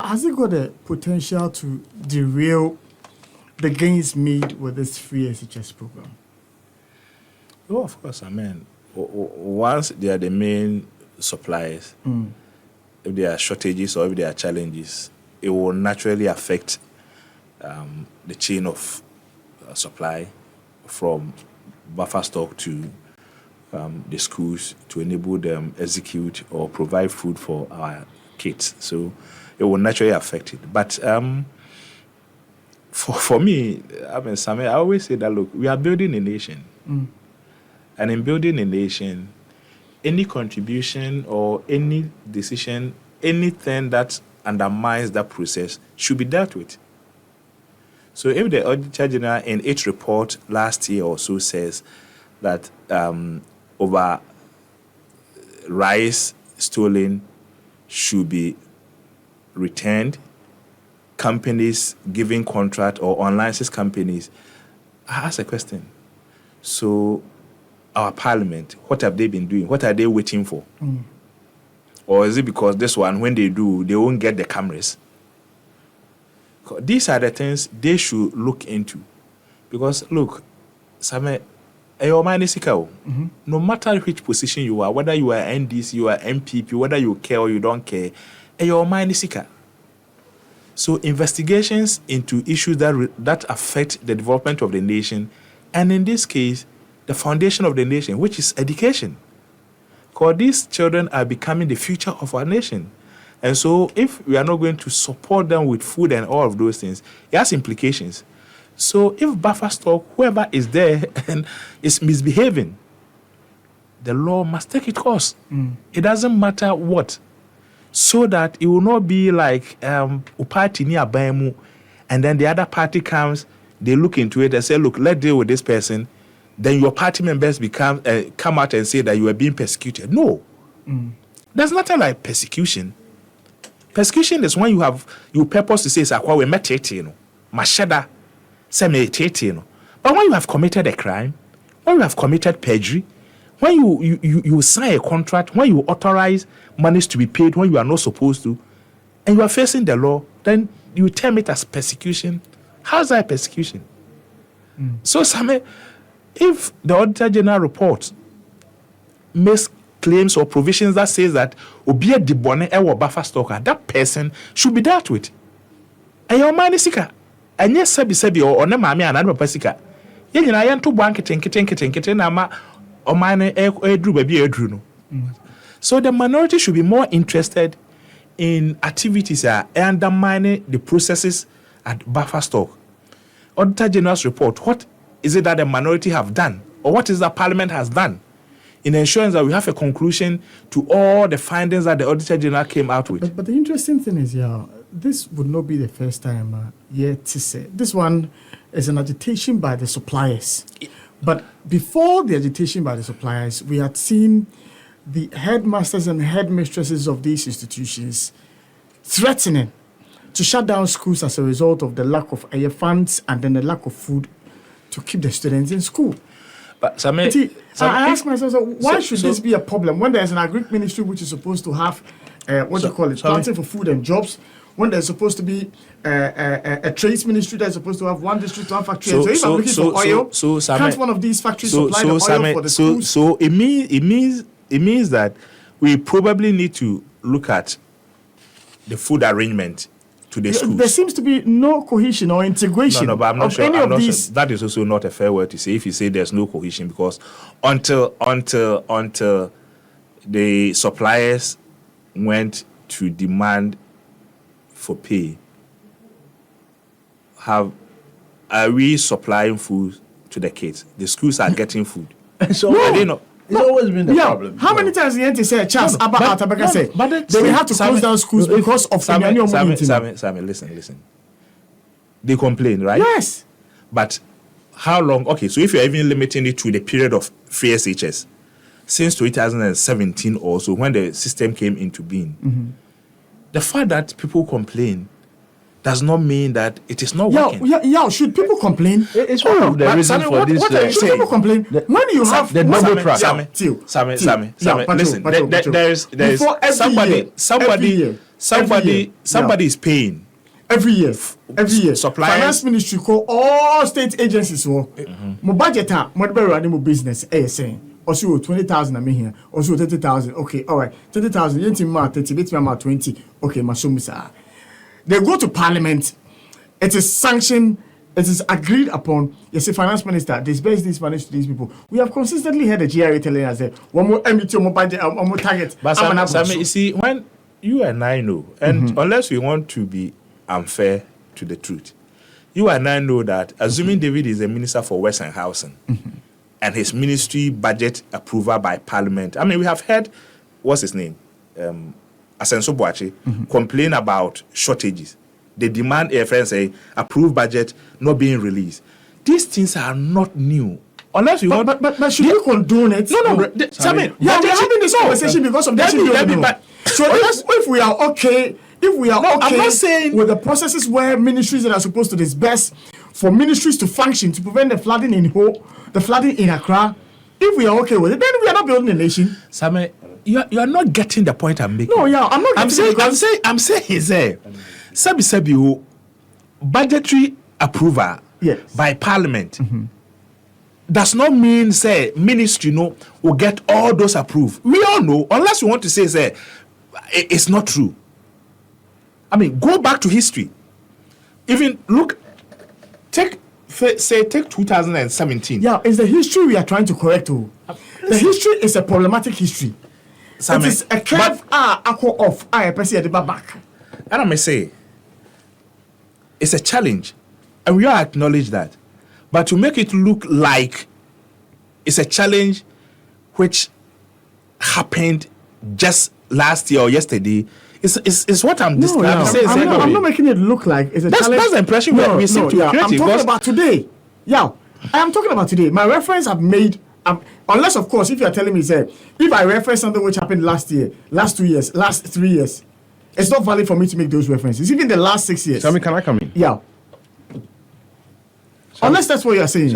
has it got a potential to derail the gains made with this free SHS program? Oh, of course. I mean, once they are the main suppliers, if there are shortages or if there are challenges, it will naturally affect the chain of supply from buffer stock to the schools to enable them execute or provide food for our kids. So it will naturally affect it. But for me, I mean, Sammy, I always say that, look, we are building a nation. And in building a nation, any contribution or any decision, anything that undermines that process should be dealt with. So if the Auditor General in its report last year or so says that over rice stolen should be returned, companies giving contract or unlicensed companies, I ask a question. So our parliament, what have they been doing? What are they waiting for? Or is it because this one, when they do, they won't get the cameras? These are the things they should look into. Because, look, Same, no matter which position you are, whether you are NDC, you are MPP, whether you care or you don't care, your mind is sicker. So investigations into issues that affect the development of the nation, and in this case, the foundation of the nation, which is education. Because these children are becoming the future of our nation. And so if we are not going to support them with food and all of those things, it has implications. So if buffer stock, whoever is there and is misbehaving, the law must take its course. It doesn't matter what. So that it will not be like party near Baimu, and then the other party comes, they look into it and say, look, let's deal with this person. Then your party members come out and say that you are being persecuted. No. There's nothing like persecution. Persecution is when you purpose to say, we met it, mashada, semi-tete, but when you have committed a crime, when you have committed perjury, when you sign a contract, when you authorize monies to be paid when you are not supposed to, and you are facing the law, then you term it as persecution. How is that persecution? So, Same, if the Auditor General report makes claims or provisions that says that obi a debone or buffer stocker, that person should be dealt with. And your man is sicker. And yes, sebi or ne mami and another pesika. Yen I am to bank it nama or mine drew baby no. So the minority should be more interested in activities that undermine the processes at buffer stock. Auditor General's report, what is it that the minority have done? Or what is that Parliament has done in ensuring that we have a conclusion to all the findings that the Auditor General came out with? But the interesting thing is, this would not be the first time yet to say. This one is an agitation by the suppliers. But before the agitation by the suppliers, we had seen the headmasters and headmistresses of these institutions threatening to shut down schools as a result of the lack of funds and then the lack of food to keep the students in school. But I ask myself, why should this be a problem when there's an agric ministry which is supposed to have planting for food and jobs, when there's supposed to be a trades ministry that's supposed to have one district, one factory. So if I'm looking for oil, can't one of these factories supply the oil for the schools? So it means that we probably need to look at the food arrangement to the schools. There seems to be no cohesion or integration. No, but I'm not sure. Any of these. Sure. That is also not a fair word to say if you say there's no cohesion, because until the suppliers went to demand for pay, are we supplying food to the kids? The schools are getting food. So are they not? It's always been the problem. How many times the NT say, Charles, Abba said, they will have to close down schools because of Sammy, listen. They complain, right? Yes. But how long? Okay, so if you're even limiting it to the period of free SHS, since 2017 or so, when the system came into being, the fact that people complain does not mean that it is not working. Should people complain? It's one of the reasons for this. Should people complain? When you have the double track. Sammy, listen. There is somebody somebody is paying. Every year. Suppliers. Finance Ministry call all state agencies. My budget, my running my business. Saying. Also 20,000 I mean here. Also 30,000. Okay, all right. 30,000. You think 30, bit me 20. Okay, my sir. They go to Parliament. It is sanctioned. It is agreed upon. You see, Finance Minister disperse this money to these people. We have consistently heard the GRA telling us that one more MBT, more budget, one more target. But Sammy, you see, when you and I know, and unless we want to be unfair to the truth, you and I know that, assuming David is the Minister for Western Housing, and his ministry budget approval by Parliament, I mean, we have heard, what's his name? Asenso Boache, complain about shortages. They demand a friend say approved budget not being released. These things are not new. Unless you want, but should you condone it? No. We're having this conversation because of that. So if we are okay, I'm not saying with the processes where ministries that are supposed to disperse for ministries to function to prevent the flooding in Ho, the flooding in Accra, if we are okay with it, then we are not building a nation. Sammy, you are not getting the point I'm making. No, I'm not. I'm saying, Sabi, budgetary approval by Parliament does not mean say ministry will get all those approved. We all know, unless you want to say it's not true. I mean, go back to history. Even take 2017. Yeah, it's the history we are trying to correct. The history is a problematic history. It is a curve off. I at the back. And I may say, it's a challenge, and we all acknowledge that. But to make it look like it's a challenge which happened just last year or yesterday, is what I'm describing. I'm not making it look like it's a challenge. That's the impression we seem to be creating. I'm talking about today. Yeah, I am talking about today. My reference I've made, unless of course, if you are telling me, say, if I reference something which happened last year, last 2 years, last 3 years, it's not valid for me to make those references. Even the last 6 years. Sammy, can I come in? Yeah. Unless that's what you're saying.